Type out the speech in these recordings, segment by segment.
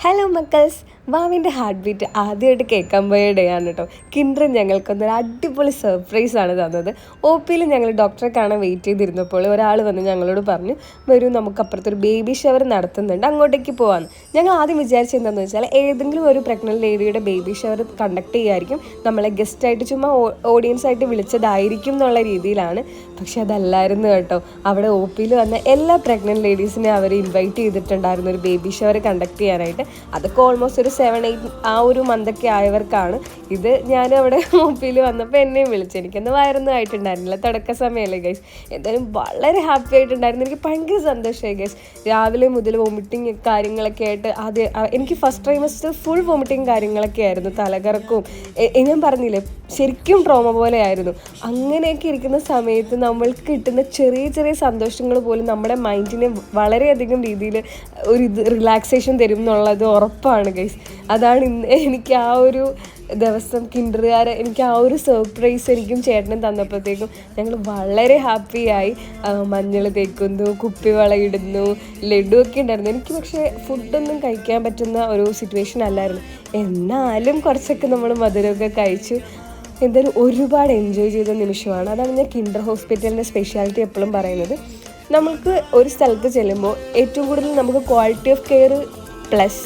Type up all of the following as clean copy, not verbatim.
Hello മക്കൾസ്, വാവിൻ്റെ heart beat ആദ്യമായിട്ട് കേൾക്കാൻ പോയ ഡേ ആണ് കേട്ടോ. കിൻഡർ ഞങ്ങൾക്കൊന്നൊരു അടിപൊളി സർപ്രൈസാണ് തന്നത്. ഒ പിയിൽ ഞങ്ങൾ ഡോക്ടറെ കാണാൻ വെയിറ്റ് ചെയ്തിരുന്നപ്പോൾ ഒരാൾ വന്ന് ഞങ്ങളോട് പറഞ്ഞു, വരൂ നമുക്ക് അപ്പുറത്തൊരു ബേബി ഷവർ നടത്തുന്നുണ്ട്, അങ്ങോട്ടേക്ക് പോകാമെന്ന്. ഞങ്ങൾ ആദ്യം വിചാരിച്ചത് എന്താണെന്ന് വെച്ചാൽ ഏതെങ്കിലും ഒരു പ്രഗ്നൻറ്റ് ലേഡിയുടെ ബേബി ഷവർ കണ്ടക്ട് ചെയ്യുമായിരിക്കും, നമ്മളെ ഗസ്റ്റായിട്ട് ചുമ്മാ ഓഡിയൻസ് ആയിട്ട് വിളിച്ചതായിരിക്കും എന്നുള്ള രീതിയിലാണ്. പക്ഷെ അതല്ലായിരുന്നു കേട്ടോ. അവിടെ ഒ പിയിൽ വന്ന എല്ലാ പ്രഗ്നൻറ്റ് ലേഡീസിനെ അവർ ഇൻവൈറ്റ് ചെയ്തിട്ടുണ്ടായിരുന്നു ഒരു ബേബി ഷവർ കണ്ടക്ട് ചെയ്യാനായിട്ട്. അതൊക്കെ ഓൾമോസ്റ്റ് ഒരു 7-8 ആ ഒരു മന്തൊക്കെ ആയവർക്കാണ്. ഇത് ഞാൻ അവിടെ ഒ പിയിൽ വന്നപ്പോൾ എന്നെയും വിളിച്ചു. എനിക്കൊന്ന് വയറൊന്നും ആയിട്ടുണ്ടായിരുന്നില്ല, തുടക്ക സമയമല്ലേ ഗൈസ്. എന്തായാലും വളരെ ഹാപ്പി ആയിട്ടുണ്ടായിരുന്നു. എനിക്ക് ഭയങ്കര സന്തോഷമായി ഗൈസ്. രാവിലെ മുതൽ വോമിറ്റിങ് കാര്യങ്ങളൊക്കെ ആയിട്ട് എനിക്ക് ഫസ്റ്റ് ട്രൈമസ്റ്റർ ഫുൾ വോമിറ്റിങ് കാര്യങ്ങളൊക്കെ ആയിരുന്നു, തലകറക്കവും. ഞാൻ പറഞ്ഞില്ലേ, ശരിക്കും ട്രോമ പോലെ ആയിരുന്നു. അങ്ങനെയൊക്കെ ഇരിക്കുന്ന സമയത്ത് നമ്മൾക്ക് കിട്ടുന്ന ചെറിയ ചെറിയ സന്തോഷങ്ങൾ പോലും നമ്മുടെ മൈൻഡിനെ വളരെയധികം രീതിയിൽ ഒരു റിലാക്സേഷൻ തരും എന്നുള്ളത് ഉറപ്പാണ് ഗൈസ്. അതാണ് ഇന്ന് എനിക്ക് ആ ഒരു ദിവസം കിൻഡറുകാരെ എനിക്ക് ആ ഒരു സർപ്രൈസ് എനിക്കും ചേട്ടനും തന്നപ്പോഴത്തേക്കും ഞങ്ങൾ വളരെ ഹാപ്പിയായി. മഞ്ഞൾ തേക്കുന്നു, കുപ്പിവള ഇടുന്നു, ലഡു ഒക്കെ ഉണ്ടായിരുന്നു. എനിക്ക് പക്ഷേ ഫുഡൊന്നും കഴിക്കാൻ പറ്റുന്ന ഒരു സിറ്റുവേഷൻ അല്ലായിരുന്നു. എന്നാലും കുറച്ചൊക്കെ നമ്മൾ മധുരമൊക്കെ കഴിച്ചു. എന്തായാലും ഒരുപാട് എൻജോയ് ചെയ്ത നിമിഷമാണ്. അതാണ് ഞാൻ കിൻഡർ ഹോസ്പിറ്റലിൻ്റെ സ്പെഷ്യാലിറ്റി എപ്പോഴും പറയുന്നത്. നമുക്ക് ഒരു സ്ഥലത്ത് ചെല്ലുമ്പോൾ ഏറ്റവും കൂടുതൽ നമുക്ക് ക്വാളിറ്റി ഓഫ് കെയർ പ്ലസ്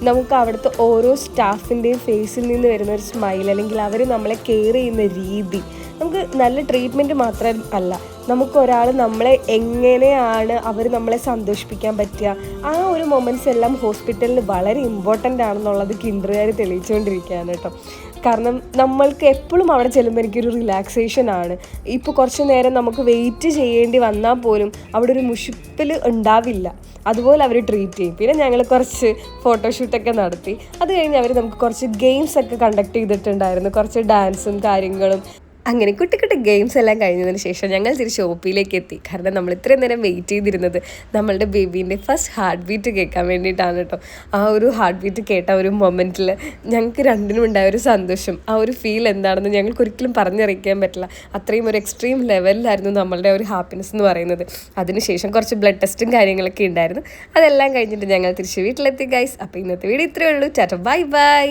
നമുക്ക് അവിടുത്തെ ഓരോ സ്റ്റാഫിൻ്റെയും ഫേസിൽ നിന്ന് വരുന്ന ഒരു സ്മൈൽ, അല്ലെങ്കിൽ അവർ നമ്മളെ കെയർ ചെയ്യുന്ന രീതി, നമുക്ക് നല്ല ട്രീറ്റ്മെൻറ്റ് മാത്രം അല്ല, നമുക്കൊരാൾ നമ്മളെ എങ്ങനെയാണ് അവർ നമ്മളെ സന്തോഷിപ്പിക്കാൻ പറ്റുക, ആ ഒരു മൊമെൻറ്റ്സ് എല്ലാം ഹോസ്പിറ്റലിൽ വളരെ ഇമ്പോർട്ടൻ്റ് ആണെന്നുള്ളത് കിൻഡറുകാർ തെളിയിച്ചുകൊണ്ടിരിക്കുകയാണ് കേട്ടോ. കാരണം നമ്മൾക്ക് എപ്പോഴും അവിടെ ചെല്ലുമ്പോൾ എനിക്കൊരു റിലാക്സേഷൻ ആണ്. ഇപ്പോൾ കുറച്ച് നേരം നമുക്ക് വെയിറ്റ് ചെയ്യേണ്ടി വന്നാൽ പോലും അവിടെ ഒരു മുഷിപ്പിൽ ഉണ്ടാവില്ല, അതുപോലെ അവർ ട്രീറ്റ് ചെയ്യും. പിന്നെ ഞങ്ങൾ കുറച്ച് ഫോട്ടോഷൂട്ടൊക്കെ നടത്തി. അത് കഴിഞ്ഞ് അവർ നമുക്ക് കുറച്ച് ഗെയിംസ് ഒക്കെ കണ്ടക്ട് ചെയ്തിട്ടുണ്ടായിരുന്നു, കുറച്ച് ഡാൻസും കാര്യങ്ങളും. അങ്ങനെ കുട്ടി കുട്ടി ഗെയിംസ് എല്ലാം കഴിഞ്ഞതിന് ശേഷം ഞങ്ങൾ തിരിച്ച് ഒ പിയിലേക്ക് എത്തി. കാരണം നമ്മൾ ഇത്രയും നേരം വെയിറ്റ് ചെയ്തിരുന്നത് നമ്മളുടെ ബേബീൻ്റെ ഫസ്റ്റ് ഹാർട്ട് ബീറ്റ് കേൾക്കാൻ വേണ്ടിയിട്ടാണ് കേട്ടോ. ആ ഒരു ഹാർട്ട് ബീറ്റ് കേട്ട ഒരു മൊമെൻറ്റിൽ ഞങ്ങൾക്ക് രണ്ടിനും ഉണ്ടായ ഒരു സന്തോഷം, ആ ഒരു ഫീൽ എന്താണെന്ന് ഞങ്ങൾക്ക് ഒരിക്കലും പറഞ്ഞറിയിക്കാൻ പറ്റില്ല. അത്രയും ഒരു എക്സ്ട്രീം ലെവലിലായിരുന്നു നമ്മളുടെ ഒരു ഹാപ്പിനെസ് എന്ന് പറയുന്നത്. അതിനുശേഷം കുറച്ച് ബ്ലഡ് ടെസ്റ്റും കാര്യങ്ങളൊക്കെ ഉണ്ടായിരുന്നു. അതെല്ലാം കഴിഞ്ഞിട്ട് ഞങ്ങൾ തിരിച്ച് വീട്ടിലെത്തി ഗൈസ്. അപ്പോൾ ഇന്നത്തെ വീഡിയോ ഇത്രയേ ഉള്ളൂ. Tata, bye bye.